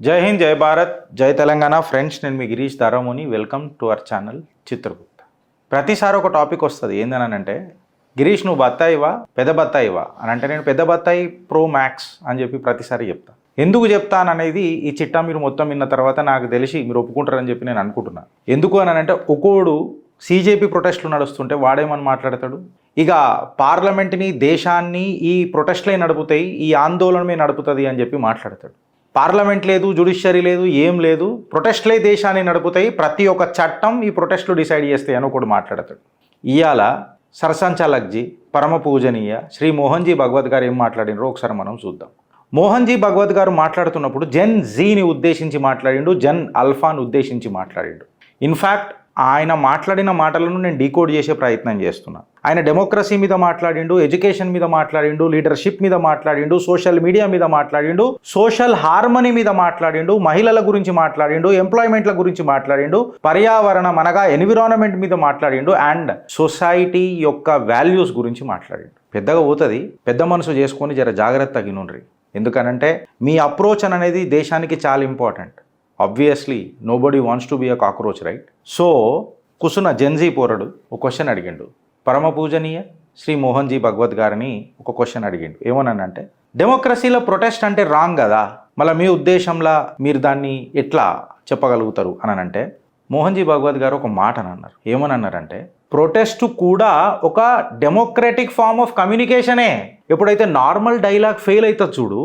జై హింద్, జై భారత్, జై తెలంగాణ. ఫ్రెండ్స్, నేను మీ Girish Daramuni. Welcome to our channel Chitragupta. ప్రతిసారి ఒక టాపిక్ వస్తుంది. ఏందనంటే, గిరీష్ నువ్వు బత్తాయివా పెద్ద బత్తాయివా అని అంటే, నేను పెద్ద బత్తాయి ప్రో మ్యాక్స్ అని చెప్పి ప్రతిసారి చెప్తాను. ఎందుకు చెప్తాననేది ఈ చిట్టా మీరు మొత్తం విన్న తర్వాత నాకు తెలిసి మీరు ఒప్పుకుంటారని చెప్పి నేను అనుకుంటున్నాను. ఎందుకు అని అంటే, ఒక్కోడు సీజేపీ ప్రొటెస్టులు నడుస్తుంటే వాడేమని మాట్లాడతాడు, ఇక పార్లమెంట్ని దేశాన్ని ఈ ప్రొటెస్ట్లే నడుపుతాయి, ఈ ఆందోళనమే నడుపుతుంది అని చెప్పి మాట్లాడతాడు. పార్లమెంట్ లేదు, జుడిషియరీ లేదు, ఏం లేదు, ప్రొటెస్ట్లే దేశాన్ని నడుపుతాయి, ప్రతి ఒక్క చట్టం ఈ ప్రొటెస్ట్లు డిసైడ్ చేస్తాయి అని ఒకటి మాట్లాడతాడు. ఇవాళ సర్సంచాలక్జీ పరమ పూజనీయ శ్రీ మోహన్జీ భగవత్ గారు ఏం మాట్లాడినారో ఒకసారి మనం చూద్దాం. మోహన్జీ భగవత్ గారు మాట్లాడుతున్నప్పుడు జెన్ జీని ఉద్దేశించి మాట్లాడిండు, జెన్ అల్ఫాను ఉద్దేశించి మాట్లాడిండు. ఇన్ఫ్యాక్ట్ ఆయన మాట్లాడిన మాటలను నేను డీకోడ్ చేసే ప్రయత్నం చేస్తున్నా. ఆయన డెమోక్రసీ మీద మాట్లాడిండు, ఎడ్యుకేషన్ మీద మాట్లాడిండు, లీడర్షిప్ మీద మాట్లాడిండు, సోషల్ మీడియా మీద మాట్లాడిండు, సోషల్ హార్మనీ మీద మాట్లాడిండు, మహిళల గురించి మాట్లాడిండు, ఎంప్లాయ్మెంట్ల గురించి మాట్లాడిండు, పర్యావరణం అనగా ఎన్విరాన్మెంట్ మీద మాట్లాడిండు, అండ్ సొసైటీ యొక్క వాల్యూస్ గురించి మాట్లాడిండు. పెద్దగా పోతుంది, పెద్ద మనసు చేసుకొని జర జాగ్రత్తగా వినుండ్రి. ఎందుకనంటే మీ అప్రోచ్ అనేది దేశానికి చాలా important. Obviously nobody wants to be a cockroach, right? So కుసున జెన్జీ పోరడు ఒక క్వశ్చన్ అడిగిండు. పరమ పూజనీయ శ్రీ మోహన్జీ భగవత్ గారిని ఒక క్వశ్చన్ అడిగిండు. ఏమన్నానంటే, డెమోక్రసీలో ప్రొటెస్ట్ అంటే రాంగ్ కదా, మళ్ళీ మీ ఉద్దేశంలో మీరు దాన్ని ఎట్లా చెప్పగలుగుతారు అని అంటే, మోహన్జీ భగవత్ గారు ఒక మాట అన్నారు. ఏమన్నారంటే, ప్రొటెస్ట్ కూడా ఒక డెమోక్రటిక్ ఫార్మ్ ఆఫ్ కమ్యూనికేషనే. ఎప్పుడైతే నార్మల్ డైలాగ్ ఫెయిల్ అవుతుంది చూడు,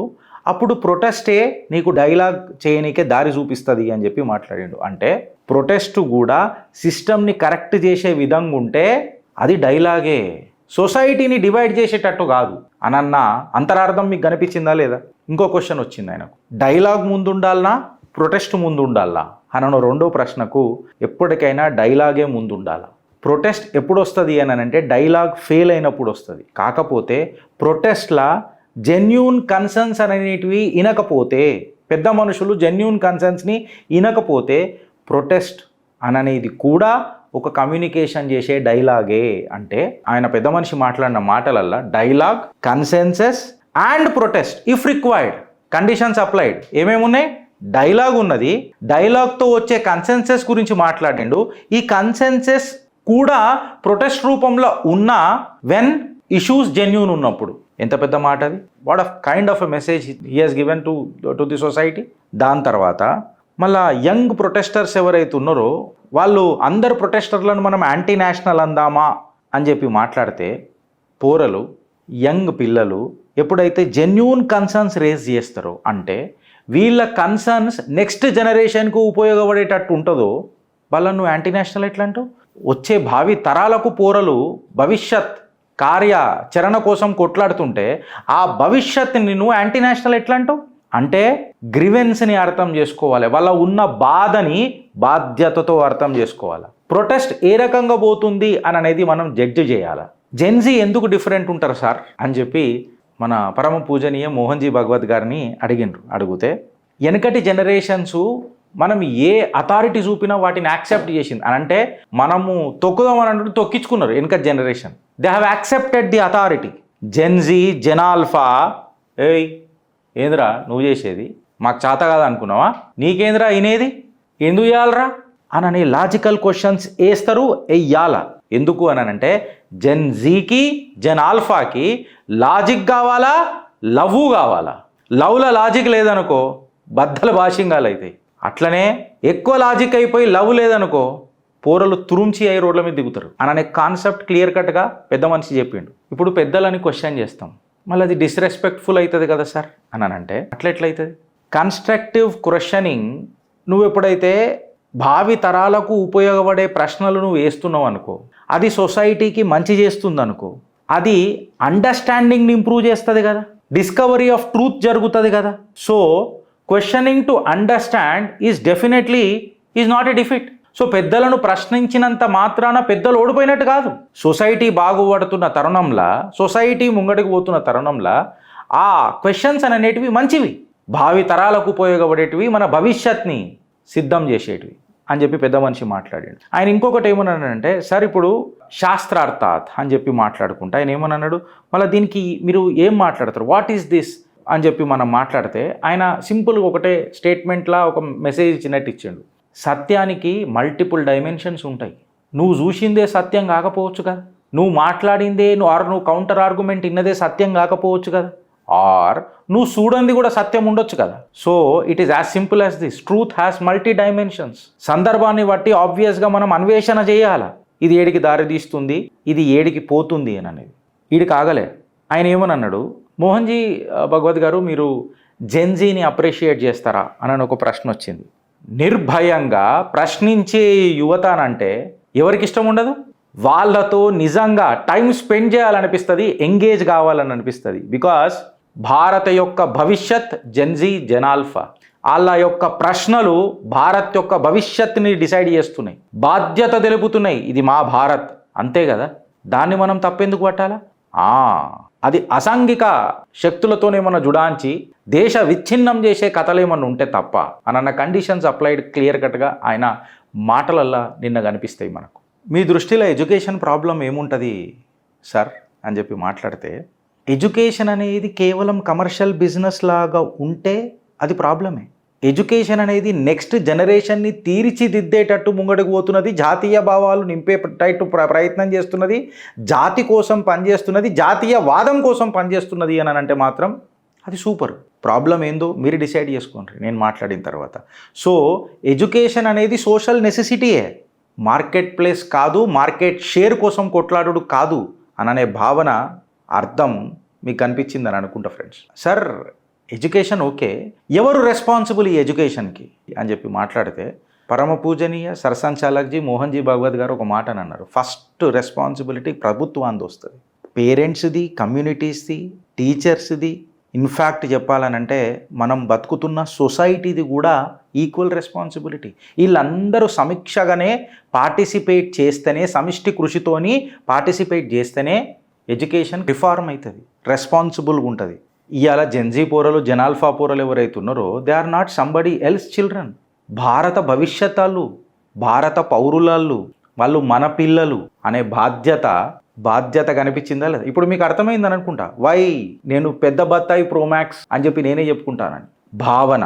అప్పుడు ప్రొటెస్టే నీకు డైలాగ్ చేయనీకే దారి చూపిస్తుంది అని చెప్పి మాట్లాడిండు. అంటే ప్రొటెస్ట్ కూడా సిస్టమ్ని కరెక్ట్ చేసే విధంగా ఉంటే అది డైలాగే, సొసైటీని డివైడ్ చేసేటట్టు కాదు అనన్న అంతరార్థం మీకు కనిపించిందా లేదా? ఇంకో క్వశ్చన్ వచ్చింది ఆయనకు, డైలాగ్ ముందు ఉండాలనా ప్రొటెస్ట్ ముందు ఉండాలా అనను రెండో ప్రశ్నకు ఎప్పటికైనా డైలాగే ముందు ఉండాలా. ప్రొటెస్ట్ ఎప్పుడు వస్తుంది అని అంటే డైలాగ్ ఫెయిల్ అయినప్పుడు వస్తుంది. కాకపోతే ప్రొటెస్ట్లా జెన్యూన్ కన్సర్న్స్ అనేటివి వినకపోతే, పెద్ద మనుషులు జెన్యూన్ కన్సర్న్స్ని వినకపోతే ప్రొటెస్ట్ అనేది కూడా ఒక కమ్యూనికేషన్ చేసే డైలాగే. అంటే ఆయన పెద్ద మనిషి మాట్లాడిన మాటలల్లా dialogue, consensus and protest if required, conditions applied ఏమేమి ఉన్నాయి? డైలాగ్ ఉన్నది, డైలాగ్తో వచ్చే కన్సెన్సస్ గురించి మాట్లాడిండు. ఈ కన్సెన్సస్ కూడా ప్రొటెస్ట్ రూపంలో ఉన్న వెన్ ఇష్యూస్ జెన్యూన్ ఉన్నప్పుడు. ఎంత పెద్ద మాట అది! What of kind of a message he has given to the society. దాని తర్వాత మళ్ళా యంగ్ ప్రొటెస్టర్స్ ఎవరైతే ఉన్నారో వాళ్ళు అందరు ప్రొటెస్టర్లను మనం యాంటీ నేషనల్ అందామా అని చెప్పి మాట్లాడితే, పోరలు యంగ్ పిల్లలు ఎప్పుడైతే జెన్యూన్ కన్సర్న్స్ రేజ్ చేస్తారో, అంటే వీళ్ళ కన్సర్న్స్ నెక్స్ట్ జనరేషన్కు ఉపయోగపడేటట్టు ఉంటుందో, వాళ్ళను యాంటీ నేషనల్ ఎట్లా అంటూ? వచ్చే భావి తరాలకు పోరలు భవిష్యత్ కార్యాచరణ కోసం కొట్లాడుతుంటే ఆ భవిష్యత్తుని నువ్వు యాంటీ నేషనల్ ఎట్లా అంటావు? అంటే గ్రివెన్స్ని అర్థం చేసుకోవాలి, వాళ్ళ ఉన్న బాధని బాధ్యతతో అర్థం చేసుకోవాలి. ప్రొటెస్ట్ ఏ రకంగా పోతుంది అని అనేది మనం జడ్జి చేయాలి. జెన్జీ ఎందుకు డిఫరెంట్ ఉంటారు సార్ అని చెప్పి మన పరమ పూజనీయ మోహన్జీ భగవత్ గారిని అడిగితే, వెనకటి జనరేషన్స్ మనం ఏ అథారిటీ చూపినా వాటిని యాక్సెప్ట్ చేసింది అని అంటే, మనము తొక్కుదామని అంటే తొక్కించుకున్నారు వెనకటి generation. They have accepted the authority. Gen Z, Gen Alpha, ఏయ్ ఏంద్రా నువ్వు చేసేది, మాకు చేత కాదు అనుకున్నావా, నీకేంద్రా వినేది, ఎందుకు చేయాలరా అని లాజికల్ క్వశ్చన్స్ వేస్తారు, వెయ్యాల. ఎందుకు అని అంటే జెన్జీకి, జెనాల్ఫాకి లాజిక్ కావాలా, లవ్ కావాలా. లవ్లో లాజిక్ లేదనుకో బద్దల భాషింగాలు అవుతాయి. అట్లనే ఎక్కువ లాజిక్ అయిపోయి లవ్ లేదనుకో పోరలు తురుంచి అయ్యి రోడ్ల మీద దిగుతారు అనే కాన్సెప్ట్ క్లియర్ కట్గా పెద్ద మనిషి చెప్పిండు. ఇప్పుడు పెద్దలని క్వశ్చన్ చేస్తాం, మళ్ళీ అది డిస్రెస్పెక్ట్ఫుల్ అవుతుంది కదా సార్ అని అంటే, ఎట్లయితుంది? కన్స్ట్రక్టివ్ క్వశ్చనింగ్ నువ్వు ఎప్పుడైతే భావి తరాలకు ఉపయోగపడే ప్రశ్నలు నువ్వు వేస్తున్నావు అనుకో, అది సొసైటీకి మంచి చేస్తుంది అనుకో, అది అండర్స్టాండింగ్ని ఇంప్రూవ్ చేస్తుంది కదా, డిస్కవరీ ఆఫ్ ట్రూత్ జరుగుతుంది కదా. So questioning to understand is definitely is not a defeat. So పెద్దలను ప్రశ్నించినంత మాత్రాన పెద్దలు ఓడిపోయినట్టు కాదు. సొసైటీ బాగుపడుతున్న తరుణంలో, సొసైటీ ముంగడికి పోతున్న తరుణంలో ఆ క్వశ్చన్స్ అనేటివి మంచివి, భావి తరాలకు ఉపయోగపడేటివి, మన భవిష్యత్ని సిద్ధం చేసేటివి అని చెప్పి పెద్ద మనిషి మాట్లాడాడు. ఆయన ఇంకొకటి ఏమన్నాడంటే, సార్ ఇప్పుడు శాస్త్రార్థాత్ అని చెప్పి మాట్లాడుకుంటా ఆయన ఏమన్నాడు, మళ్ళీ దీనికి మీరు ఏం మాట్లాడతారు, వాట్ ఈస్ దిస్ అని చెప్పి మనం మాట్లాడితే ఆయన సింపుల్గా ఒకటే స్టేట్మెంట్లా ఒక మెసేజ్ ఇచ్చినట్టు ఇచ్చిండు. సత్యానికి మల్టిపుల్ డైమెన్షన్స్ ఉంటాయి. నువ్వు చూసిందే సత్యం కాకపోవచ్చు కదా, నువ్వు మాట్లాడిందే నువ్వు కౌంటర్ ఆర్గ్యుమెంట్ ఇన్నదే సత్యం కాకపోవచ్చు కదా, ఆర్ నువ్వు చూడండి కూడా సత్యం ఉండొచ్చు కదా. So it is as simple as this. Truth has multi dimensions. సందర్భాన్ని బట్టి ఆబ్వియస్గా మనం అన్వేషణ చేయాలి. ఇది ఏడికి దారి తీస్తుంది, ఇది ఏడికి పోతుంది అని అనేది. వీడికి ఆగలే. ఆయన ఏమని అన్నాడు, మోహన్జీ భగవత్ గారు మీరు జెన్జీని అప్రిషియేట్ చేస్తారా అని ఒక ప్రశ్న వచ్చింది. నిర్భయంగా ప్రశ్నించే యువత అంటే ఎవరికి ఇష్టం ఉండదు? వాళ్ళతో నిజంగా టైం స్పెండ్ చేయాలనిపిస్తుంది, ఎంగేజ్ కావాలని అనిపిస్తుంది. బికాస్ భారత యొక్క భవిష్యత్ జెన్జీ జెనాల్ఫా. వాళ్ళ యొక్క ప్రశ్నలు భారత్ యొక్క భవిష్యత్తుని డిసైడ్ చేస్తున్నాయి, బాధ్యత తెలుపుతున్నాయి. ఇది మా భారత్, అంతే కదా. దాన్ని మనం తప్పెందుకు పట్టాలా? అది అసాంఘిక శక్తులతోనే మన జుడాంచి దేశ విచ్ఛిన్నం చేసే కథలు ఏమన్నా ఉంటే తప్ప అన్న కండిషన్స్ అప్లైడ్ క్లియర్ కట్గా ఆయన మాటలల్లా నిన్న కనిపిస్తాయి మనకు. మీ దృష్టిలో ఎడ్యుకేషన్ ప్రాబ్లం ఏముంటుంది సార్ అని చెప్పి మాట్లాడితే, ఎడ్యుకేషన్ అనేది కేవలం కమర్షియల్ బిజినెస్ లాగా ఉంటే అది ప్రాబ్లమే. ఎడ్యుకేషన్ అనేది నెక్స్ట్ జనరేషన్ని తీర్చిదిద్దేటట్టు ముంగడికి పోతున్నది, జాతీయ భావాలు నింపేటట్టు ప్రయత్నం చేస్తున్నది, జాతి కోసం పనిచేస్తున్నది, జాతీయవాదం కోసం పనిచేస్తున్నది అని అంటే మాత్రం అది సూపర్. ప్రాబ్లం ఏందో మీరు డిసైడ్ చేసుకోండి నేను మాట్లాడిన తర్వాత. సో ఎడ్యుకేషన్ అనేది సోషల్ నెసెసిటీయే, మార్కెట్ ప్లేస్ కాదు, మార్కెట్ షేర్ కోసం కొట్లాడు కాదు అనే భావన అర్థం మీకు కనిపించిందని అనుకుంటా ఫ్రెండ్స్. సార్ ఎడ్యుకేషన్ ఓకే, ఎవరు రెస్పాన్సిబుల్ ఈ ఎడ్యుకేషన్కి అని చెప్పి మాట్లాడితే పరమ పూజనీయ సరసంచాలక్జీ మోహన్జీ భగవత్ గారు ఒక మాట అన్నారు. ఫస్ట్ రెస్పాన్సిబిలిటీ ప్రభుత్వానికి వస్తుంది, పేరెంట్స్ది, కమ్యూనిటీస్ది, టీచర్స్ది. ఇన్ఫ్యాక్ట్ చెప్పాలనంటే మనం బతుకుతున్న సొసైటీది కూడా ఈక్వల్ రెస్పాన్సిబిలిటీ. వీళ్ళందరూ సమీక్షగానే పార్టిసిపేట్ చేస్తేనే, సమిష్టి కృషితోని పార్టిసిపేట్ చేస్తేనే ఎడ్యుకేషన్ రిఫార్మ్ అవుతుంది, రెస్పాన్సిబుల్గా ఉంటుంది. ఇవాళ జెన్జీ పోరలు, జెనాల్ఫా పోరలు ఎవరైతే ఉన్నారో they are not somebody else children. భారత భవిష్యత్తులు, భారత పౌరులు, వాళ్ళు మన పిల్లలు అనే బాధ్యత కనిపించిందా లేదా? ఇప్పుడు మీకు అర్థమైందని అనుకుంటా వై నేను పెద్ద బత్తాయి ప్రోమాక్స్ అని చెప్పి నేనే చెప్పుకుంటానని. భావన,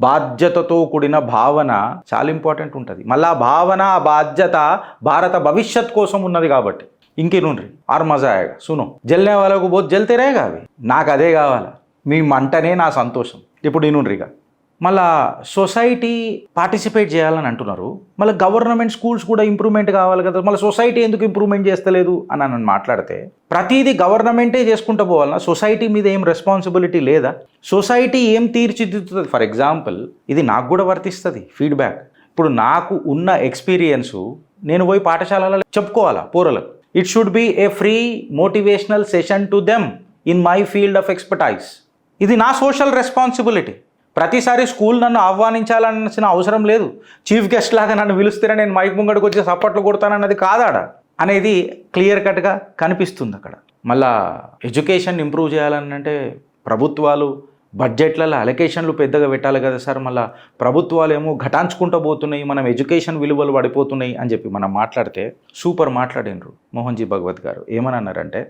బాధ్యతతో కూడిన భావన చాలా ఇంపార్టెంట్ ఉంటుంది. మళ్ళీ భావన, బాధ్యత భారత భవిష్యత్ కోసం ఉన్నది కాబట్టి ఇంకేనుండ్రి ఆర్ మజా ఆయగా సునో జల్నే వాళ్ళకు బోత్ జల్తే రేగా అవి. నాకు అదే కావాలా, మీ మంటనే నా సంతోషం. ఇప్పుడు నేనుండ్రిగా మళ్ళా సొసైటీ పార్టిసిపేట్ చేయాలని అంటున్నారు, మళ్ళీ గవర్నమెంట్ స్కూల్స్ కూడా ఇంప్రూవ్మెంట్ కావాలి కదా, మళ్ళీ సొసైటీ ఎందుకు ఇంప్రూవ్మెంట్ చేస్తలేదు అని నన్ను మాట్లాడితే ప్రతిదీ గవర్నమెంటే చేసుకుంటూ పోవాలన్నా? సొసైటీ మీద ఏం రెస్పాన్సిబిలిటీ లేదా? సొసైటీ ఏం తీర్చిదిద్దుతుంది? ఫర్ ఎగ్జాంపుల్ ఇది నాకు కూడా వర్తిస్తుంది ఫీడ్బ్యాక్. ఇప్పుడు నాకు ఉన్న ఎక్స్పీరియన్సు నేను పోయి పాఠశాలలో చెప్పుకోవాలా పోరలకు. It should be a free motivational session to them in my field of expertise. ఇది నా సోషల్ రెస్పాన్సిబిలిటీ. ప్రతిసారి స్కూల్ నన్ను ఆహ్వానించాలన్న అవసరం లేదు. చీఫ్ గెస్ట్ లాగా నన్ను పిలుస్తేనే నేను మైక్ ముంగడికి వచ్చి సప్పట్లు కొడతానన్నది కాదాడ అనేది క్లియర్ కట్గా కనిపిస్తుంది అక్కడ. మళ్ళా ఎడ్యుకేషన్ ఇంప్రూవ్ చేయాలని అంటే ప్రభుత్వాలు బడ్జెట్లలో అలొకేషన్లు పెద్దగా పెట్టాలి కదా సార్. మళ్ళీ ప్రభుత్వాలు ఏమో ఘటాంచుకుంటూ పోతున్నాయి, మనం ఎడ్యుకేషన్ విలువలు పడిపోతున్నాయి అని చెప్పి మనం మాట్లాడితే సూపర్ మాట్లాడినరు మోహన్జీ భగవత్ గారు. ఏమని అన్నారంటే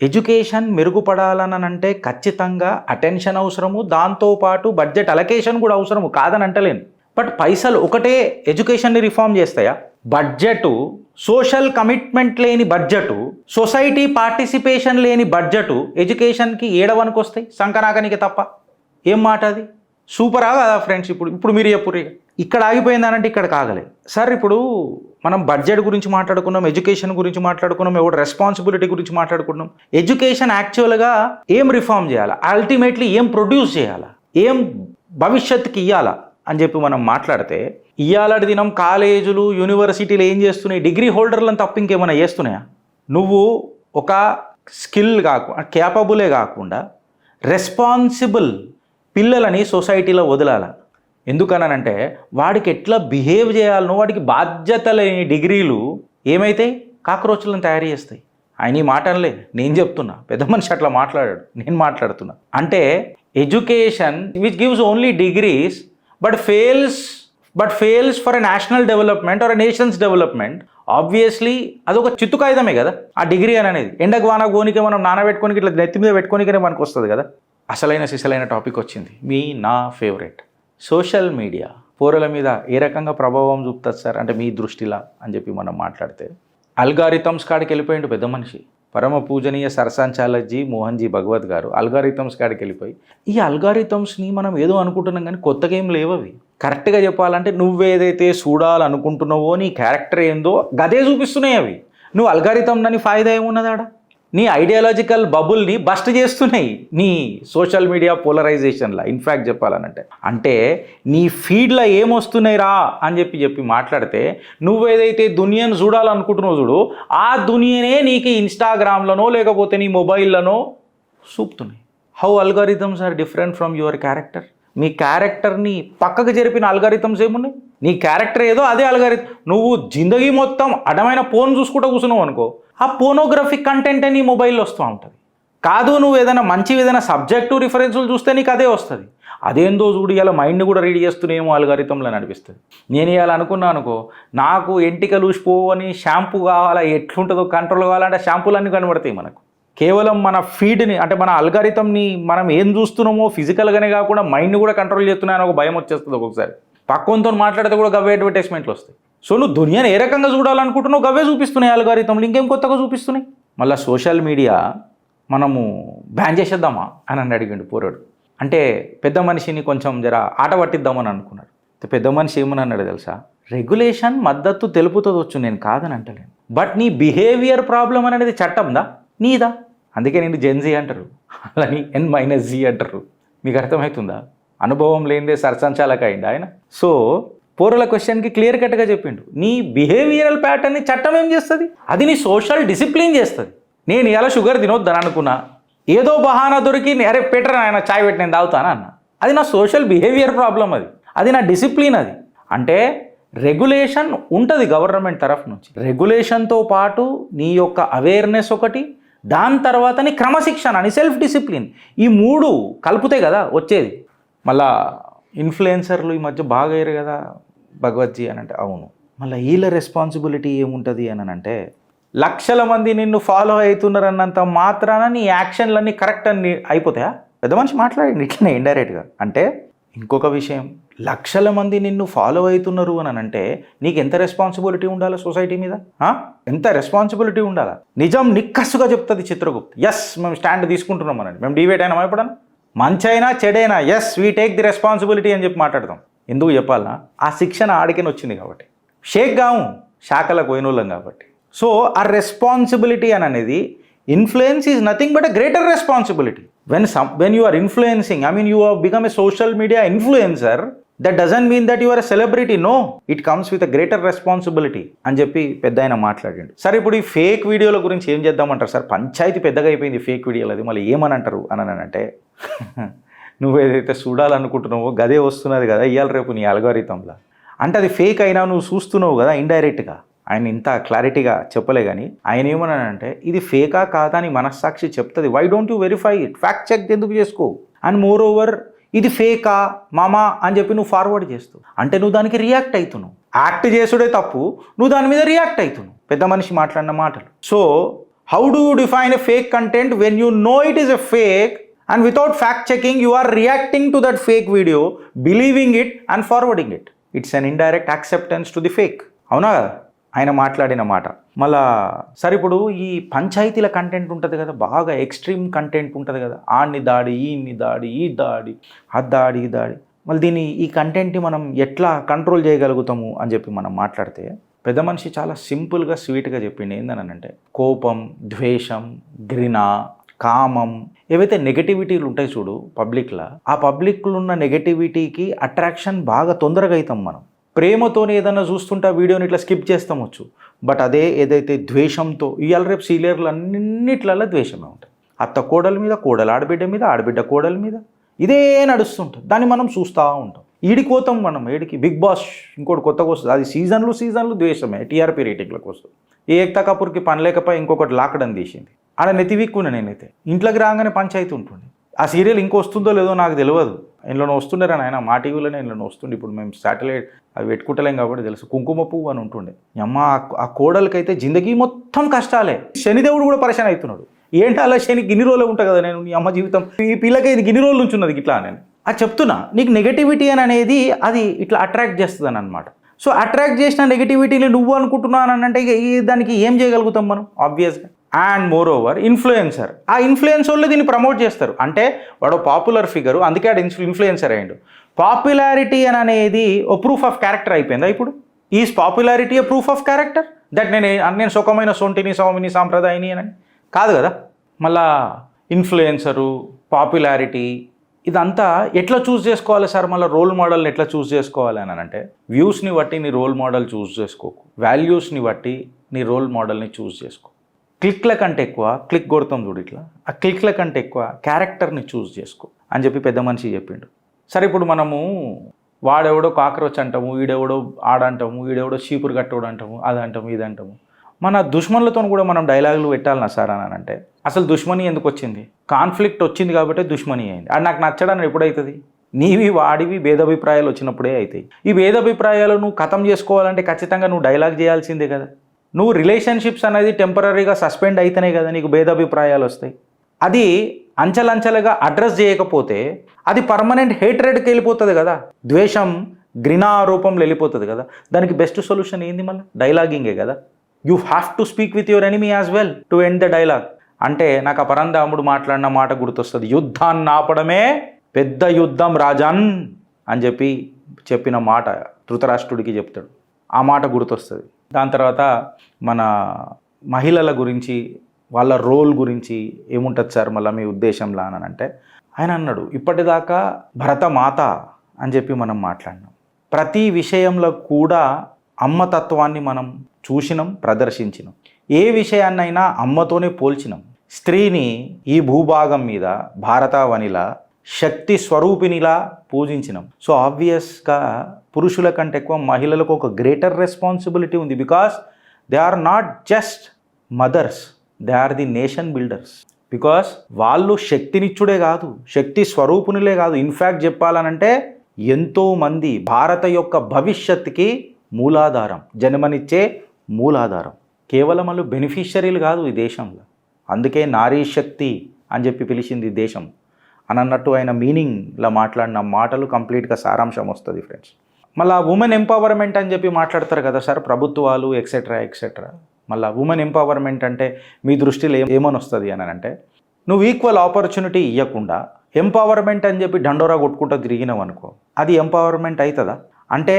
ఎడ్యుకేషన్ మెరుగుపడాలని అంటే ఖచ్చితంగా అటెన్షన్ అవసరము, దాంతోపాటు బడ్జెట్ అలొకేషన్ కూడా అవసరము, కాదని అంటలేను. బట్ పైసలు ఒకటే ఎడ్యుకేషన్ని రిఫార్మ్ చేస్తాయా? బడ్జెటు, సోషల్ కమిట్మెంట్ లేని బడ్జెటు, సొసైటీ పార్టిసిపేషన్ లేని బడ్జెటు ఎడ్యుకేషన్కి ఏడవనికి వస్తాయి సంకనాకనికి తప్ప. ఏం మాట అది? సూపరా కదా ఫ్రెండ్స్? ఇప్పుడు మీరు చెప్పుర్రు. ఇక్కడ ఆగిపోయిందనంటే ఇక్కడ కాగలే సార్. ఇప్పుడు మనం బడ్జెట్ గురించి మాట్లాడుకున్నాం, ఎడ్యుకేషన్ గురించి మాట్లాడుకున్నాం, ఎవరు రెస్పాన్సిబిలిటీ గురించి మాట్లాడుకున్నాం. ఎడ్యుకేషన్ యాక్చువల్గా ఏం రిఫార్మ్ చేయాలా, అల్టిమేట్లీ ఏం ప్రొడ్యూస్ చేయాలా, ఏం భవిష్యత్తుకి ఇవ్వాలా అని చెప్పి మనం మాట్లాడితే ఇవాళ దినం కాలేజీలు, యూనివర్సిటీలు ఏం చేస్తున్నాయి? డిగ్రీ హోల్డర్లను తప్ప ఇంకేమైనా చేస్తున్నాయా? నువ్వు ఒక స్కిల్ కాకుండా, క్యాపబులే కాకుండా రెస్పాన్సిబుల్ పిల్లలని సొసైటీలో వదలాల. ఎందుకనంటే వాడికి ఎట్లా బిహేవ్ చేయాలనో వాడికి బాధ్యత లేని డిగ్రీలు ఏమైతాయి? కాక్రోచ్లను తయారు చేస్తాయి. ఆయన ఈ మాట అనలే, నేను చెప్తున్నా. పెద్ద మనిషి అట్లా మాట్లాడాడు, నేను మాట్లాడుతున్నా. అంటే education which gives only degrees but fails for a national development or a nation's development, obviously అదొక చిత్తు కాగితమే కదా ఆ డిగ్రీ అనేది. ఎండకు వాన గోనికే మనం నానబెట్టుకోనికి ఇట్లా నెత్తి మీద పెట్టుకోనికనే మనకు వస్తుంది కదా. అసలైన సిసలైన టాపిక్ వచ్చింది. నా ఫేవరెట్ సోషల్ మీడియా పోరల మీద ఏ రకంగా ప్రభావం చూపుతుంది సార్ అంటే మీ దృష్టిలా అని చెప్పి మనం మాట్లాడితే, అల్గారిథమ్స్ కాడికి వెళ్ళిపోయిండు పెద్ద మనిషి. పరమ పూజనీయ సరసాంచాలజీ మోహన్జీ భగవత్ గారు అల్గారిథమ్స్ కాడికి వెళ్ళిపోయి, ఈ అల్గారిథమ్స్ని మనం ఏదో అనుకుంటున్నాం కానీ కొత్తగా ఏం లేవు అవి. కరెక్ట్గా చెప్పాలంటే నువ్వేదైతే చూడాలనుకుంటున్నావో నీ క్యారెక్టర్ ఏందో గదే చూపిస్తున్నాయి అవి. నువ్వు అల్గారిథమ్ అని ఫాయిదా ఏమున్నది ఆడ? నీ ఐడియాలజికల్ బబుల్ని బస్ట్ చేస్తున్నాయి నీ సోషల్ మీడియా పోలరైజేషన్లా. ఇన్ఫ్యాక్ట్ చెప్పాలనంటే అంటే నీ ఫీడ్లో ఏమొస్తున్నాయి రా అని చెప్పి మాట్లాడితే, నువ్వేదైతే దునియాను చూడాలనుకుంటున్నావు చూడు, ఆ దునియనే నీకు ఇన్స్టాగ్రామ్లోనో లేకపోతే నీ మొబైల్లోనో చూపుతున్నాయి. How algorithms are different from your character. మీ క్యారెక్టర్ని పక్కకు జరిపిన అల్గారిథమ్స్ ఏమున్నాయి? నీ క్యారెక్టర్ ఏదో అదే అల్గారిథం. నువ్వు జిందగీ మొత్తం అడమైన ఫోన్ చూసుకుంటూ కూర్చున్నావు అనుకో, ఆ పోనోగ్రఫిక్ కంటెంట్ నీ మొబైల్లో వస్తూ ఉంటుంది. కాదు నువ్వు ఏదైనా ఏదైనా సబ్జెక్టు రిఫరెన్సులు చూస్తే నీకు అదే వస్తుంది. అదేందో చూడు ఇలా మైండ్ కూడా రీడ్ చేస్తూనేమో అల్గారిథంలో అనిపిస్తుంది. నేను ఇవాళ అనుకున్నాను అనుకో, నాకు ఎంటికలు ఊసిపోవని షాంపూ కావాలా, ఎట్లుంటుందో కంట్రోల్ కావాలంటే షాంపూలన్నీ కనబడతాయి మనకు. కేవలం మన ఫీడ్ని అంటే మన అల్గారిథంని మనం ఏం చూస్తున్నామో ఫిజికల్గానే కాకుండా మైండ్ని కూడా కంట్రోల్ చేస్తున్నాయని ఒక భయం వచ్చేస్తుంది ఒక్కొక్కసారి. పక్కంతో మాట్లాడితే కూడా గవ్వే అడ్వర్టైజ్మెంట్లు వస్తాయి. సో నువ్వు దునియాని ఏ రకంగా చూడాలనుకుంటున్నావు గవ్వే చూపిస్తున్నాయి అల్గారిథంలు, ఇంకేం కొత్తగా చూపిస్తున్నాయి. మళ్ళీ సోషల్ మీడియా మనము బ్యాన్ చేసేద్దామా అని అడిగిండు పోరాడు. అంటే పెద్ద మనిషిని కొంచెం జర ఆట పట్టిద్దామని అనుకున్నాడు. పెద్ద మనిషి ఏమని అన్నాడు తెలుసా? రెగ్యులేషన్ మద్దతు తెలుపుతుంది వచ్చు, నేను కాదని అంటలేను, బట్ నీ బిహేవియర్ ప్రాబ్లం అనేది చట్టందా నీదా? అందుకే నేను జెన్జీ అంటారు, అలాని N-Z అంటారు. మీకు అర్థమవుతుందా? అనుభవం లేనిదే సర్సంచాలక అయింది ఆయన. సో పోరల క్వశ్చన్కి క్లియర్ కట్గా చెప్పిండు, నీ బిహేవియరల్ ప్యాటర్న్ని చట్టం ఏం చేస్తుంది? అది నీ సోషల్ డిసిప్లిన్ చేస్తుంది. నేను ఇలా షుగర్ తినొద్దని అనుకున్నా, ఏదో బహానా దొరికి అరే పెట్టరా ఆయన చాయ్ పెట్టి నేను తాగుతానా అన్న, అది నా సోషల్ బిహేవియర్ ప్రాబ్లం, అది నా డిసిప్లిన్. అది అంటే రెగ్యులేషన్ ఉంటుంది గవర్నమెంట్ తరఫు నుంచి. రెగ్యులేషన్తో పాటు నీ యొక్క అవేర్నెస్ ఒకటి, దాని తర్వాత నీ క్రమశిక్షణ నీ సెల్ఫ్ డిసిప్లిన్, ఈ మూడు కలిపితే కదా వచ్చేది. మళ్ళా ఇన్ఫ్లుయెన్సర్లు ఈ మధ్య బాగా అయ్యారు కదా భగవద్జీ అని అంటే, అవును. మళ్ళీ వీళ్ళ రెస్పాన్సిబిలిటీ ఏముంటుంది అని అంటే, లక్షల మంది నిన్ను ఫాలో అవుతున్నారన్నంత మాత్రాన నీ యాక్షన్లన్నీ కరెక్ట్ అని అయిపోతాయా? పెద్ద మనిషి మాట్లాడండి ఇట్లనే ఇండైరెక్ట్గా. అంటే ఇంకొక విషయం, లక్షల మంది నిన్ను ఫాలో అవుతున్నారు అని అంటే నీకు ఎంత రెస్పాన్సిబిలిటీ ఉండాలి సొసైటీ మీద? ఎంత రెస్పాన్సిబిలిటీ ఉండాలి? నిజం నిక్కస్సుగా చెప్తుంది చిత్రగుప్త. ఎస్ మేము స్టాండ్ తీసుకుంటున్నాం అనండి, మేము డివేట్ అయినా ఎప్పుడన్నా మంచైనా చెడైనా as we take the responsibility అని చెప్పి మాట్లాడతాం. ఎందుకు చెప్పాలన్నా? ఆ శిక్షణ ఆడికని వచ్చింది కాబట్టి. షేక్ గాము శాఖలకు పోయినోళ్ళం కాబట్టి. సో ఆ రెస్పాన్సిబిలిటీ అని అనేది, influence is nothing but a greater responsibility. when you are influencing, I mean you have become a social media influencer, that doesn't mean that you are a celebrity. No, it comes with a greater responsibility అని చెప్పి పెద్ద ఆయన మాట్లాడండి. సరే ఇప్పుడు ఈ fake వీడియోల గురించి ఏం చేద్దామంటారు సార్? పంచాయతీ పెద్దగా అయిపోయింది ఫేక్ వీడియోలు, అది మళ్ళీ ఏమని అంటారు అని అంటే, నువ్వేదైతే చూడాలనుకుంటున్నావో గదే వస్తున్నది కదా ఇవాళ రేపు నీ అల్గారిథంలా. అంటే అది ఫేక్ అయినా నువ్వు చూస్తున్నావు కదా ఇండైరెక్ట్గా. ఆయన ఇంత క్లారిటీగా చెప్పలే కానీ ఆయన ఏమన్నానంటే, ఇది ఫేకా కాదా అని మనస్సాక్షి చెప్తుంది. Why don't you verify it? Fact check ఎందుకు చేసుకో? అండ్ మోర్ ఓవర్ ఇది ఫేకా మామా అని చెప్పి నువ్వు ఫార్వర్డ్ చేస్తావు అంటే నువ్వు దానికి రియాక్ట్ అవుతున్నావు. యాక్ట్ చేసుడే తప్పు, నువ్వు దాని మీద రియాక్ట్ అవుతున్నావు. పెద్ద మనిషి మాట్లాడిన మాటలు. So how do you define a fake content when you know it is a fake and without fact checking you are reacting to that fake video, believing it and forwarding it? It's an indirect acceptance to the fake. అవునా కదా ఆయన మాట్లాడిన మాట. మళ్ళా సరే ఇప్పుడు ఈ పంచాయతీల కంటెంట్ ఉంటుంది కదా, బాగా ఎక్స్ట్రీమ్ కంటెంట్ ఉంటుంది కదా, ఆడిని దాడి ఈయన్ని దాడి ఈ దాడి అది దాడి ఈ దాడి, మళ్ళీ ఈ కంటెంట్ని మనం ఎట్లా కంట్రోల్ చేయగలుగుతాము అని చెప్పి మనం మాట్లాడితే, పెద్ద మనిషి చాలా సింపుల్గా స్వీట్గా చెప్పింది. ఏందనంటే, కోపం, ద్వేషం, ఘృణ, కామం, ఏవైతే నెగటివిటీలు ఉంటాయి చూడు పబ్లిక్లో, ఆ పబ్లిక్లో ఉన్న నెగటివిటీకి అట్రాక్షన్ బాగా తొందరగా అవుతాం మనం. ప్రేమతోనే ఏదైనా చూస్తుంటే వీడియోని ఇట్లా స్కిప్ చేస్తామొచ్చు, బట్ అదే ఏదైతే ద్వేషంతో, ఇవాళ రేపు సీరియర్లు అన్నిట్లలో ద్వేషమే ఉంటుంది. అత్త కోడల మీద, కోడలు ఆడబిడ్డ మీద, ఆడబిడ్డ కోడల మీద, ఇదే నడుస్తుంటుంది. దాన్ని మనం చూస్తూ ఉంటాం. ఈడికి పోతాం మనం, ఏడికి బిగ్ బాస్ ఇంకోటి కొత్తగా వస్తుంది, అది సీజన్లు ద్వేషమే, టీఆర్పీ రేటింగ్లకు వస్తుంది. ఏ ఏక్తా కపూర్కి పని లేకపోయి ఇంకొకటి లాక్డౌన్ తీసింది, ఆడ నెతివిక్కున్నా. నేనైతే ఇంట్లోకి రాగానే పంచాయతీ ఉంటుంది. ఆ సీరియల్ ఇంకో వస్తుందో లేదో నాకు తెలియదు, ఇంట్లోనే వస్తుండేరా ఆయన, మా టీవీలోనే ఇంట్లోనే వస్తుండే. ఇప్పుడు మేము శాటిలైట్ అవి పెట్టుకుంటలేం కాబట్టి తెలుసు. కుంకుమ పువ్వు అని ఉంటుండే. అమ్మ ఆ కోడలకైతే జిందగీ మొత్తం కష్టాలే. శనిదేవుడు కూడా పరిశాన్ అవుతున్నాడు. ఏంటి ఆలస్యానికి గిన్ని రోజులు ఉంటా కదా నేను నీ అమ్మ జీవితం ఈ పిల్లకి ఇది గిన్ని రోజులు ఉంచున్నది ఇట్లా నేను అది చెప్తున్నా. నీకు నెగటివిటీ అని అనేది అది ఇట్లా అట్రాక్ట్ చేస్తుంది అనమాట. సో అట్రాక్ట్ చేసిన నెగటివిటీని నువ్వు అనుకుంటున్నాను అంటే దానికి ఏం చేయగలుగుతాం మనం ఆబ్వియస్గా. అండ్ మోర్ ఓవర్ ఇన్ఫ్లుయెన్సర్, ఆ ఇన్ఫ్లుయెన్స్ వాళ్ళు దీన్ని ప్రమోట్ చేస్తారు. అంటే వాడు పాపులర్ ఫిగరు, అందుకే ఆడు ఇన్ఫ్లుయెన్సర్ అయ్యిండు. పాపులారిటీ అని అనేది ఓ ప్రూఫ్ ఆఫ్ క్యారెక్టర్ అయిపోయిందా ఇప్పుడు? Is popularity A proof of character that నేను సుఖమైన సొంటిని సౌమిని సాంప్రదాయని అని కాదు కదా. మళ్ళా ఇన్ఫ్లుయెన్సరు, పాపులారిటీ ఇదంతా ఎట్లా చూస్ చేసుకోవాలి సార్? మళ్ళీ రోల్ మోడల్ని ఎట్లా చూస్ చేసుకోవాలి అని అంటే వ్యూస్ని బట్టి నీ రోల్ మోడల్ చూస్ చేసుకోకు, వాల్యూస్ని బట్టి నీ రోల్ మోడల్ని చూస్ చేసుకో. క్లిక్ల కంటే ఎక్కువ క్లిక్ కొడతాం చూడు ఇట్లా, ఆ క్లిక్ల కంటే ఎక్కువ క్యారెక్టర్ని చూస్ చేసుకో అని చెప్పి పెద్ద మనిషి చెప్పిండు. సరే ఇప్పుడు మనము వాడెవడో కాక్రోచ్ అంటాము, వీడెవడో ఆడంటాము, వీడెవడో చీపురు కట్టోడు అంటాము, అది అంటాము ఇది అంటాము. మన దుష్మన్లతో కూడా మనం డైలాగులు పెట్టాలన్నా సార్ అని అంటే అసలు దుష్మని ఎందుకు వచ్చింది? కాన్ఫ్లిక్ట్ వచ్చింది కాబట్టి దుష్మని అయింది. అది నాకు నచ్చడానికి ఎప్పుడవుతుంది? నీవి వాడివి భేదాభిప్రాయాలు వచ్చినప్పుడే అవుతాయి. ఈ భేదాభిప్రాయాలు నువ్వు ఖతం చేసుకోవాలంటే ఖచ్చితంగా నువ్వు డైలాగ్ చేయాల్సిందే కదా. నువ్వు రిలేషన్షిప్స్ అనేది టెంపరీగా సస్పెండ్ అయితేనే కదా నీకు భేదాభిప్రాయాలు వస్తాయి. అది అంచెలంచెలుగా అడ్రస్ చేయకపోతే అది పర్మనెంట్ హేట్రెడ్కి వెళ్ళిపోతుంది కదా, ద్వేషం ఘృణారూపంలో వెళ్ళిపోతుంది కదా. దానికి బెస్ట్ సొల్యూషన్ ఏంది? మళ్ళీ డైలాగింగే కదా. You have to speak with your enemy as well to end the dialogue. అంటే నాకు ఆ పరంధాముడు మాట్లాడిన మాట గుర్తొస్తుంది, యుద్ధాన్ని ఆపడమే పెద్ద యుద్ధం రాజన్ అని చెప్పిన మాట ధృతరాష్ట్రుడికి చెప్తాడు. ఆ మాట గుర్తొస్తుంది. దాని తర్వాత మన మహిళల గురించి వాళ్ళ రోల్ గురించి ఏముంటుంది సార్ మళ్ళీ మీ ఉద్దేశంలా అని అంటే ఆయన అన్నాడు, ఇప్పటిదాకా భరతమాత అని చెప్పి మనం మాట్లాడినాం. ప్రతి విషయంలో కూడా అమ్మతత్వాన్ని మనం చూసినాం, ప్రదర్శించినాం. ఏ విషయాన్నైనా అమ్మతోనే పోల్చినాం. స్త్రీని ఈ భూభాగం మీద భారతావనిలా శక్తి స్వరూపినిలా పూజించినాం. సో ఆబ్వియస్గా పురుషుల కంటే ఎక్కువ మహిళలకు ఒక గ్రేటర్ రెస్పాన్సిబిలిటీ ఉంది. Because they are not just mothers, they are the nation builders. Because వాళ్ళు శక్తినిచ్చుడే కాదు, శక్తి స్వరూపునిలే కాదు, ఇన్ఫ్యాక్ట్ చెప్పాలనంటే ఎంతోమంది భారత యొక్క భవిష్యత్తుకి మూలాధారం, జన్మనిచ్చే మూలాధారం. కేవలం వాళ్ళు బెనిఫిషరీలు కాదు ఈ దేశంలో. అందుకే నారీ శక్తి అని చెప్పి పిలిచింది దేశం అని అన్నట్టు ఆయన మీనింగ్లో మాట్లాడిన మాటలు కంప్లీట్గా సారాంశం వస్తుంది ఫ్రెండ్స్. మళ్ళీ ఉమెన్ ఎంపవర్మెంట్ అని చెప్పి మాట్లాడతారు కదా సార్ ప్రభుత్వాలు ఎక్సెట్రా ఎక్సెట్రా. మళ్ళీ ఉమెన్ ఎంపవర్మెంట్ అంటే మీ దృష్టిలో ఏమని వస్తుంది అని అంటే నువ్వు ఈక్వల్ ఆపర్చునిటీ ఇవ్వకుండా ఎంపవర్మెంట్ అని చెప్పి దండోరా కొట్టుకుంటూ తిరిగినావు అనుకో, అది ఎంపవర్మెంట్ అవుతుందా? అంటే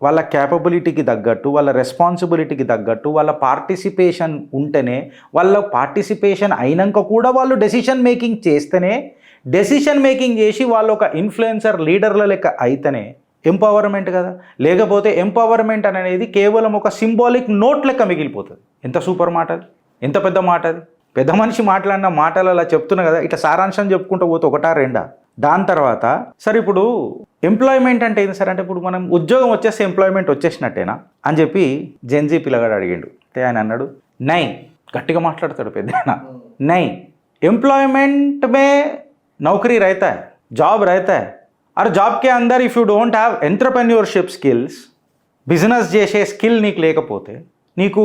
వాళ్ళ క్యాపబిలిటీకి తగ్గట్టు, వాళ్ళ రెస్పాన్సిబిలిటీకి తగ్గట్టు వాళ్ళ పార్టిసిపేషన్ ఉంటేనే, వాళ్ళ పార్టిసిపేషన్ అయినాక కూడా వాళ్ళు డెసిషన్ మేకింగ్ చేస్తేనే, డెసిషన్ మేకింగ్ చేసి వాళ్ళు ఒక ఇన్ఫ్లుయెన్సర్ లీడర్ల లెక్క అయితేనే ఎంపవర్మెంట్ కదా. లేకపోతే ఎంపవర్మెంట్ అనేది కేవలం ఒక సింబాలిక్ నోట్ లెక్క మిగిలిపోతుంది. ఎంత సూపర్ మాట అది, ఎంత పెద్ద మాట అది. పెద్ద మనిషి మాట్లాడిన మాటలు అలా చెప్తున్నా కదా, ఇట్లా సారాంశం చెప్పుకుంటూ పోతే ఒకటా రెండా. దాని తర్వాత సరే ఇప్పుడు ఎంప్లాయ్మెంట్ అంటే ఏంటి సార్ అంటే ఇప్పుడు మనం ఉద్యోగం వచ్చేస్తే ఎంప్లాయ్మెంట్ వచ్చేసినట్టేనా అని చెప్పి జెన్జీ పిల్లగాడు అడిగిండు. అంటే ఆయన అన్నాడు నై, గట్టిగా మాట్లాడతాడు పెద్ద ఆయన, నై ఎంప్లాయ్మెంట్ మే नौकरी रहता है, जॉब रहता है, और जॉब के अंदर if you don't have entrepreneurship skills, business చేసే స్కిల్ నీకు లేకపోతే, నీకు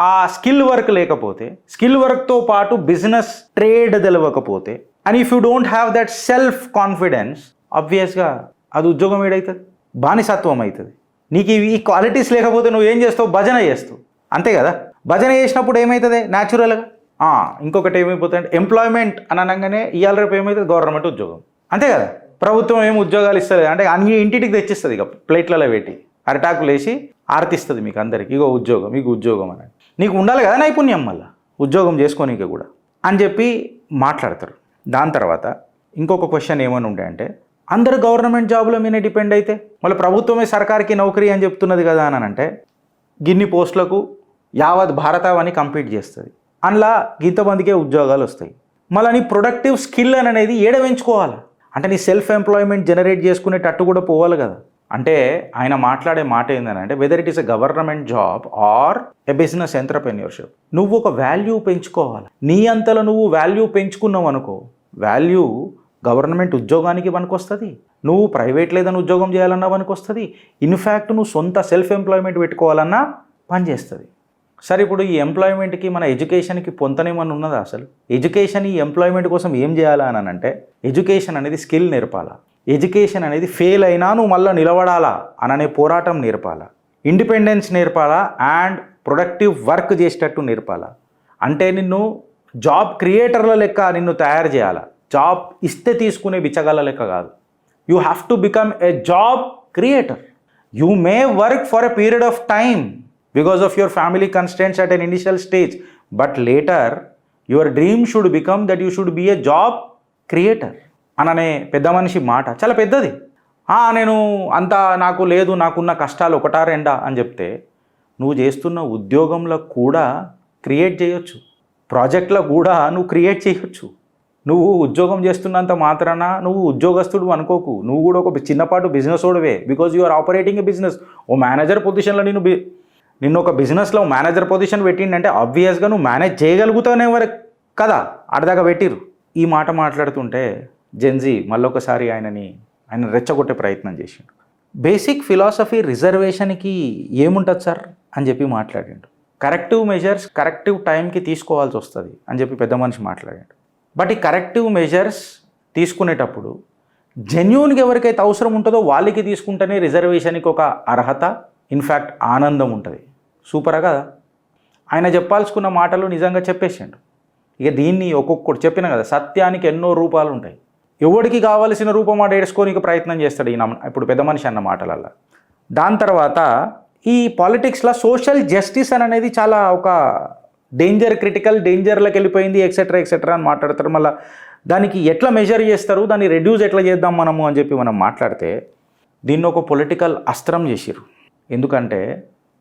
ఆ స్కిల్ వర్క్ లేకపోతే, స్కిల్ వర్క్తో పాటు బిజినెస్ ట్రేడ్ తెలియకపోతే, and if you don't have that self confidence, ఆబ్వియస్గా అది ఉద్యోగం ఏడవుతుంది, బానిసత్వం అవుతుంది. నీకు ఈ క్వాలిటీస్ లేకపోతే నువ్వు ఏం చేస్తావు? భజన చేస్తావు, అంతే కదా. భజన చేసినప్పుడు ఏమవుతుంది న్యాచురల్గా? ఇంకొకటి ఏమైపోతుంది, ఎంప్లాయ్మెంట్ అని అనగానే ఇవాళ రేపు ఏమవుతుంది? గవర్నమెంట్ ఉద్యోగం, అంతే కదా. ప్రభుత్వం ఏమి ఉద్యోగాలు ఇస్తుంది అంటే అన్ని ఇంటికి తెచ్చిస్తుంది, ఇక ప్లేట్లలో పెట్టి అరిటాకులు వేసి ఆర్తిస్తుంది మీకు అందరికి, ఇగో ఉద్యోగం, మీకు ఉద్యోగం అని. నీకు ఉండాలి కదా నైపుణ్యం మళ్ళీ ఉద్యోగం చేసుకోనీకి కూడా అని చెప్పి మాట్లాడతారు. దాని తర్వాత ఇంకొక క్వశ్చన్ ఏమని ఉండే అంటే అందరు గవర్నమెంట్ జాబుల మీద డిపెండ్ అయితే మళ్ళీ ప్రభుత్వమే సర్కార్కి నౌకరీ అని చెప్తున్నది కదా అని అంటే గిన్ని పోస్టులకు యావత్ భారతావని కంపీట్ చేస్తుంది, అందులో ఇంతమందికే ఉద్యోగాలు వస్తాయి. మళ్ళీ నీ ప్రొడక్టివ్ స్కిల్ అనేది ఏడ పెంచుకోవాలి అంటే నీ సెల్ఫ్ ఎంప్లాయ్మెంట్ జనరేట్ చేసుకునేటట్టు కూడా పోవాలి కదా. అంటే ఆయన మాట్లాడే మాట ఏంటంటే whether it is a government job or a business entrepreneurship, నువ్వు ఒక వాల్యూ పెంచుకోవాలి. నీ అంతలో నువ్వు వాల్యూ పెంచుకున్నావు అనుకో, వాల్యూ గవర్నమెంట్ ఉద్యోగానికి పనికొస్తుంది, నువ్వు ప్రైవేట్ లేదని ఉద్యోగం చేయాలన్నా పనికొస్తుంది, ఇన్ఫ్యాక్ట్ నువ్వు సొంత సెల్ఫ్ ఎంప్లాయ్మెంట్ పెట్టుకోవాలన్నా పనిచేస్తుంది. సరే ఇప్పుడు ఈ ఎంప్లాయ్మెంట్కి మన ఎడ్యుకేషన్కి పొంతనేమన్నా ఉన్నదా అసలు? ఎడ్యుకేషన్ ఈ ఎంప్లాయ్మెంట్ కోసం ఏం చేయాలా అని అంటే ఎడ్యుకేషన్ అనేది స్కిల్ నేర్పాలా, ఎడ్యుకేషన్ అనేది ఫెయిల్ అయినా నువ్వు మళ్ళీ నిలబడాలా అననే పోరాటం నేర్పాలా, ఇండిపెండెన్స్ నేర్పాలా అండ్ ప్రొడక్టివ్ వర్క్ చేసేటట్టు నేర్పాలా. అంటే నిన్ను జాబ్ క్రియేటర్ల లెక్క నిన్ను తయారు చేయాలా, జాబ్ ఇస్తే తీసుకునే బిచ్చగాళ్ళ లెక్క కాదు. You have to become a job creator. You may work for a period of time because of your family constraints at an initial stage, but later your dream should become that you should be a job creator అననే పెద్ద మనిషి మాట చాలా పెద్దది. నేను అంత నాకు లేదు, నాకున్న కష్టాలు ఒకటా రెండా అని చెప్తే నువ్వు చేస్తున్న ఉద్యోగంలో కూడా క్రియేట్ చేయొచ్చు, ప్రాజెక్ట్లో కూడా నువ్వు క్రియేట్ చేయొచ్చు. నువ్వు ఉద్యోగం చేస్తున్నంత మాత్రాన నువ్వు ఉద్యోగస్తుడు అనుకోకు, నువ్వు కూడా ఒక చిన్నపాటు బిజినెస్ ఓడివే. Because you are operating a business. ఓ మేనేజర్ పొజిషన్లో నిన్ను ఒక బిజినెస్లో మేనేజర్ పొజిషన్ పెట్టిండంటే ఆబ్వియస్గా నువ్వు మేనేజ్ చేయగలుగుతానేవారు కదా, ఆడదాకా పెట్టిరు. ఈ మాట మాట్లాడుతుంటే జెన్జీ మళ్ళొకసారి ఆయన రెచ్చగొట్టే ప్రయత్నం చేసిండు. బేసిక్ ఫిలాసఫీ రిజర్వేషన్కి ఏముంటుంది సార్ అని చెప్పి మాట్లాడిండు. కరెక్టివ్ మెజర్స్ కరెక్టివ్ టైంకి తీసుకోవాల్సి వస్తుంది అని చెప్పి పెద్ద మనిషి మాట్లాడాడు. బట్ ఈ కరెక్టివ్ మెజర్స్ తీసుకునేటప్పుడు జెన్యూన్గా ఎవరికైతే అవసరం ఉంటుందో వాళ్ళకి తీసుకుంటేనే రిజర్వేషన్కి ఒక అర్హత, ఇన్ఫ్యాక్ట్ ఆనందం ఉంటుంది. సూపరా కదా? ఆయన చెప్పాల్సుకున్న మాటలు నిజంగా చెప్పేసిండు. ఇక దీన్ని ఒక్కొక్కటి చెప్పిన కదా, సత్యానికి ఎన్నో రూపాలు ఉంటాయి. ఎవడికి కావాల్సిన రూపం మాట ఏడ్చుకోనికి ప్రయత్నం చేస్తాడు ఈయన ఇప్పుడు పెద్ద మనిషి అన్న మాటలల్లో. దాని తర్వాత ఈ పాలిటిక్స్లో సోషల్ జస్టిస్ అనేది చాలా ఒక క్రిటికల్ డేంజర్లోకి వెళ్ళిపోయింది ఎక్సెట్రా అని మాట్లాడతారు. మళ్ళీ దానికి ఎట్లా మెజర్ చేస్తారు, దాన్ని రెడ్యూస్ ఎట్లా చేద్దాం మనము అని చెప్పి మనం మాట్లాడితే దీన్ని ఒక పొలిటికల్ అస్త్రం చేసిరు. ఎందుకంటే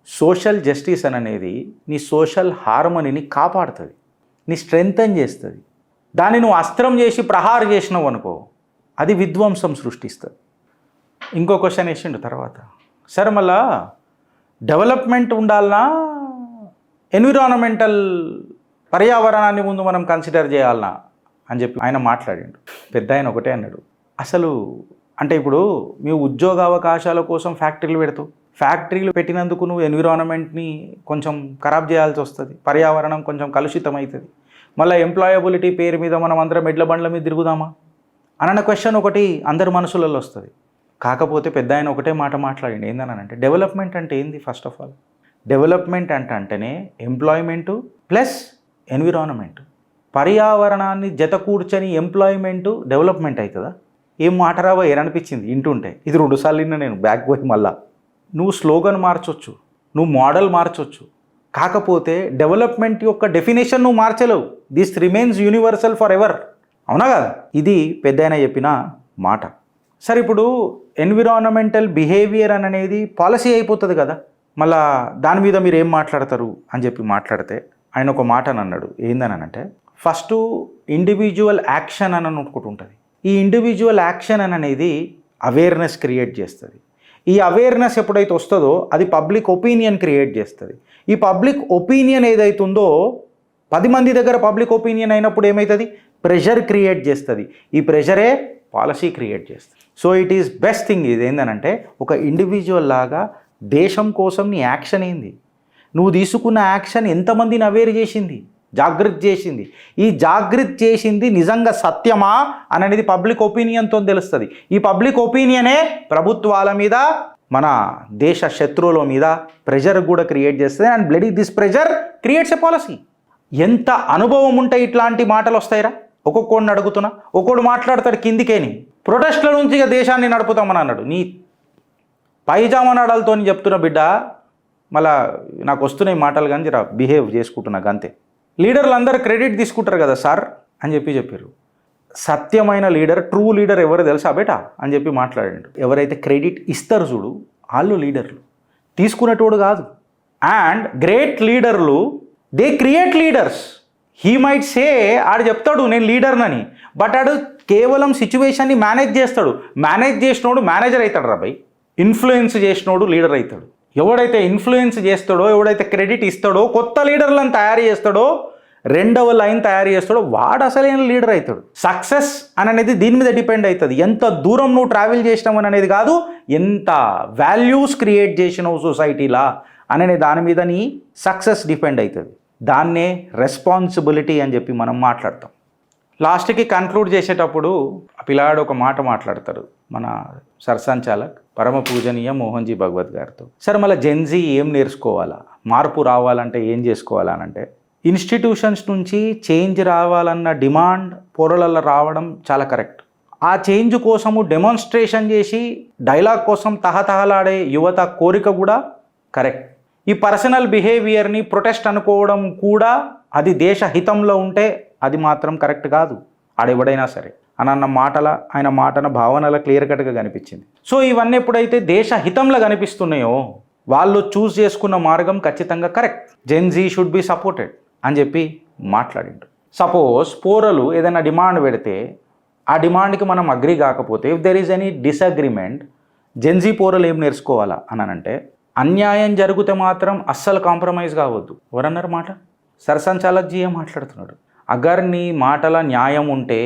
సోషల్ జస్టిస్ అనేది నీ సోషల్ హార్మనీని కాపాడుతుంది, నీ స్ట్రెంగ్తన్ చేస్తుంది. దాన్ని నువ్వు అస్త్రం చేసి ప్రహార చేసినావు అనుకో, అది విధ్వంసం సృష్టిస్తుంది. ఇంకో క్వశ్చన్ వేసిండు తర్వాత, సరే మళ్ళా డెవలప్మెంట్ ఉండాలన్నా ఎన్విరాన్మెంటల్ పర్యావరణాన్ని ముందు మనం కన్సిడర్ చేయాలన్నా అని చెప్పి ఆయన మాట్లాడిండు. పెద్ద ఆయన ఒకటే అన్నాడు, అసలు అంటే ఇప్పుడు మీ ఉద్యోగ అవకాశాల కోసం ఫ్యాక్టరీలు పెడతావు, ఫ్యాక్టరీలు పెట్టినందుకు నువ్వు ఎన్విరాన్మెంట్ని కొంచెం ఖరాబ్ చేయాల్సి వస్తుంది, పర్యావరణం కొంచెం కలుషితం అవుతుంది. మళ్ళీ ఎంప్లాయబిలిటీ పేరు మీద మనం అందరం ఎడ్ల బండ్ల మీద తిరుగుదామా అన్న క్వశ్చన్ ఒకటి అందరి మనసులలో వస్తుంది. కాకపోతే పెద్ద ఆయన ఒకటే మాట మాట్లాడింది, ఏందనంటే డెవలప్మెంట్ అంటే ఏంది? ఫస్ట్ ఆఫ్ ఆల్ డెవలప్మెంట్ అంటేనే ఎంప్లాయ్మెంటు ప్లస్ ఎన్విరాన్మెంట్, పర్యావరణాన్ని జత కూర్చొని ఎంప్లాయ్మెంటు డెవలప్మెంట్ అవుతుందా? ఏం మాట రావో ఏరనిపించింది వింటుంటే. ఇది 2 సార్లు విన్నా నేను బ్యాక్ పోయి. మళ్ళా నువ్వు స్లోగన్ మార్చొచ్చు, నువ్వు మోడల్ మార్చొచ్చు, కాకపోతే డెవలప్మెంట్ యొక్క డెఫినేషన్ నువ్వు మార్చలేవు. This remains universal forever. అవునా కదా? ఇది పెద్దయినా చెప్పిన మాట. సరే ఇప్పుడు ఎన్విరాన్మెంటల్ బిహేవియర్ అనేది పాలసీ అయిపోతుంది కదా, మళ్ళా దాని మీద మీరు ఏం మాట్లాడతారు అని చెప్పి మాట్లాడితే ఆయన ఒక మాట అన్నాడు. ఏందనంటే ఫస్ట్ ఇండివిజువల్ యాక్షన్ అని ఒకటి ఉంటుంది. ఈ ఇండివిజువల్ యాక్షన్ అనేది అవేర్నెస్ క్రియేట్ చేస్తుంది. ఈ అవేర్నెస్ ఎప్పుడైతే వస్తుందో అది పబ్లిక్ ఒపీనియన్ క్రియేట్ చేస్తుంది. ఈ పబ్లిక్ ఒపీనియన్ ఏదైతుందో 10 మంది దగ్గర పబ్లిక్ ఒపీనియన్ అయినప్పుడు ఏమవుతుంది? ప్రెషర్ క్రియేట్ చేస్తుంది. ఈ ప్రెషరే పాలసీ క్రియేట్ చేస్తుంది. So it is best thing ఇది ఏంటంటే ఒక ఇండివిజువల్ లాగా దేశం కోసం నీ యాక్షన్ ఏంది, నువ్వు తీసుకున్న యాక్షన్ ఎంతమందిని అవేర్ చేసింది, జాగృతి చేసింది. ఈ జాగృతి చేసింది నిజంగా సత్యమా అనేది పబ్లిక్ ఒపీనియన్తో తెలుస్తుంది. ఈ పబ్లిక్ ఒపీనియనే ప్రభుత్వాల మీద, మన దేశ శత్రువుల మీద ప్రెషర్ కూడా క్రియేట్ చేస్తుంది. And bloody this pressure creates a policy. ఎంత అనుభవం ఉంటే ఇట్లాంటి మాటలు వస్తాయిరా? ఒక్కొక్కడిని అడుగుతున్నా, ఒక్కొక్కడు మాట్లాడతాడు కిందికేని, ప్రొటెస్ట్ల నుంచి ఇక దేశాన్ని నడుపుతామని అన్నాడు. నీ పైజామా నాడాలతో చెప్తున్న బిడ్డ, మళ్ళా నాకు వస్తున్నాయి మాటలు కానీ జర బిహేవ్ చేసుకుంటున్నా అంతే. లీడర్లు అందరూ క్రెడిట్ తీసుకుంటారు కదా సార్ అని చెప్పారు. సత్యమైన లీడర్, ట్రూ లీడర్ ఎవరు తెలుసా బేటా అని చెప్పి మాట్లాడాడు. ఎవరైతే క్రెడిట్ ఇస్తారు చూడు వాళ్ళు లీడర్లు, తీసుకునేటోడు కాదు. అండ్ గ్రేట్ లీడర్లు they create leaders. He might say, ఆడు చెప్తాడు నేను లీడర్నని, బట్ ఆడు కేవలం సిచ్యువేషన్ని మేనేజ్ చేస్తాడు. మేనేజ్ చేసినోడు మేనేజర్ అవుతాడు రాబాయ్. ఇన్ఫ్లుయెన్స్ చేసినోడు లీడర్ అవుతాడు. ఎవడైతే ఇన్ఫ్లుయెన్స్ చేస్తాడో, ఎవడైతే క్రెడిట్ ఇస్తాడో, కొత్త లీడర్లను తయారు చేస్తాడో, రెండవ లైన్ తయారు చేస్తాడో వాడు అసలైన లీడర్ అవుతాడు. సక్సెస్ అనేది దీని మీద డిపెండ్ అవుతుంది. ఎంత దూరం నువ్వు ట్రావెల్ చేసినావు అనేది కాదు, ఎంత వాల్యూస్ క్రియేట్ చేసినావు సొసైటీలా అనే దాని మీద నీ సక్సెస్ డిపెండ్ అవుతుంది. దాన్నే రెస్పాన్సిబిలిటీ అని చెప్పి మనం మాట్లాడతాం. లాస్ట్కి కన్క్లూడ్ చేసేటప్పుడు ఆ పిల్లాడు ఒక మాట మాట్లాడతారు మన సర్సంచాలక్ పరమ పూజనీయ మోహన్జీ భగవత్ గారితో. సరే మళ్ళీ జెన్జీ ఏం నేర్చుకోవాలా, మార్పు రావాలంటే ఏం చేసుకోవాలా అని అంటే, ఇన్స్టిట్యూషన్స్ నుంచి చేంజ్ రావాలన్న డిమాండ్ పొరలలో రావడం చాలా కరెక్ట్. ఆ చేంజ్ కోసము డెమాన్స్ట్రేషన్ చేసి డైలాగ్ కోసం తహతహలాడే యువత కోరిక కూడా కరెక్ట్. ఈ పర్సనల్ బిహేవియర్ని ప్రొటెస్ట్ అనుకోవడం కూడా అది దేశ హితంలో ఉంటే అది మాత్రం కరెక్ట్ కాదు. ఆడెవడైనా సరే ఆయన మాటన భావనల క్లియర్ కట్గా కనిపించింది. సో ఇవన్నీ ఎప్పుడైతే దేశ హితంలో కనిపిస్తున్నాయో వాళ్ళు చూస్ చేసుకున్న మార్గం ఖచ్చితంగా correct. Gen Z should be supported అని చెప్పి మాట్లాడిండు. సపోజ్ పోరలు ఏదైనా డిమాండ్ పెడితే ఆ డిమాండ్కి మనం అగ్రీ కాకపోతే, if there is any disagreement, Gen Z పోరలు ఏం నేర్చుకోవాలా అని అంటే, అన్యాయం జరిగితే మాత్రం అస్సలు కాంప్రమైజ్ కావద్దు. ఎవరన్నారు మాట? సర్సంచాలక్జీయే మాట్లాడుతున్నాడు. అగర్ నీ మాటల న్యాయం ఉంటే,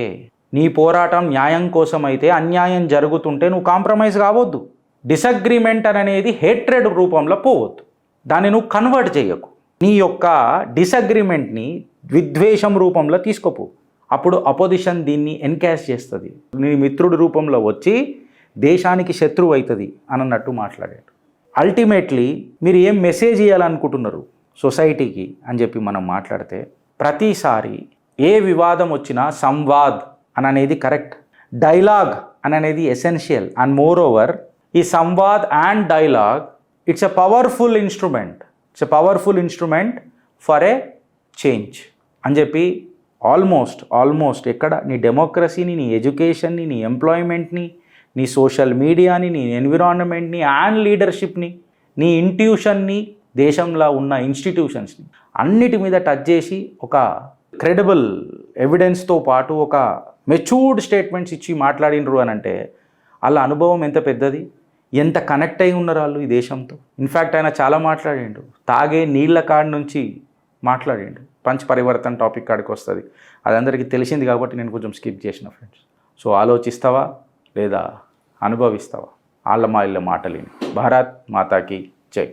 నీ పోరాటం న్యాయం కోసం అయితే, అన్యాయం జరుగుతుంటే నువ్వు కాంప్రమైజ్ కావద్దు. డిసగ్రిమెంట్ అనేది హేట్రెడ్ రూపంలో పోవద్దు. దాన్ని నువ్వు కన్వర్ట్ చేయకు. నీ యొక్క డిసగ్రిమెంట్ని విద్వేషం రూపంలో తీసుకోపో. అప్పుడు అపోజిషన్ దీన్ని ఎన్కాష్ చేస్తుంది, నీ మిత్రుడి రూపంలో వచ్చి దేశానికి శత్రువు అవుతుంది అన్నట్టు మాట్లాడాడు. అల్టిమేట్లీ మీరు ఏం మెసేజ్ ఇవ్వాలనుకుంటున్నారు సొసైటీకి అని చెప్పి మనం మాట్లాడితే, ప్రతిసారి ఏ వివాదం వచ్చినా సంవాద్ అనేది కరెక్ట్, డైలాగ్ అనేది ఎసెన్షియల్. అండ్ మోర్ ఓవర్ ఈ Samvad and dialogue it's a powerful instrument for a change అని చెప్పి ఆల్మోస్ట్ ఎక్కడ నీ డెమోక్రసీని, నీ ఎడ్యుకేషన్ని, నీ ఎంప్లాయ్మెంట్ని, నీ సోషల్ మీడియాని, నీ ఎన్విరాన్మెంట్ని అండ్ లీడర్షిప్ని, నీ ఇంట్యూషన్ని, దేశంలో ఉన్న ఇన్స్టిట్యూషన్స్ని అన్నిటి మీద టచ్ చేసి ఒక క్రెడిబుల్ ఎవిడెన్స్తో పాటు ఒక మెచ్యూర్డ్ స్టేట్మెంట్స్ ఇచ్చి మాట్లాడినరు అని అంటే వాళ్ళ అనుభవం ఎంత పెద్దది, ఎంత కనెక్ట్ అయి ఉన్నారు వాళ్ళు ఈ దేశంతో. ఇన్ఫ్యాక్ట్ ఆయన చాలా మాట్లాడిండు, తాగే నీళ్ళ కాడి నుంచి మాట్లాడిండు. పంచ్ పరివర్తన్ టాపిక్ కాడికి వస్తుంది, అది అందరికీ తెలిసింది కాబట్టి నేను కొంచెం స్కిప్ చేసిన ఫ్రెండ్స్. సో ఆలోచిస్తావా లేదా అనుభవిస్తావా? వాళ్ళ మా ఇళ్ళ మాటలేని. భారత్ మాతాకి జై.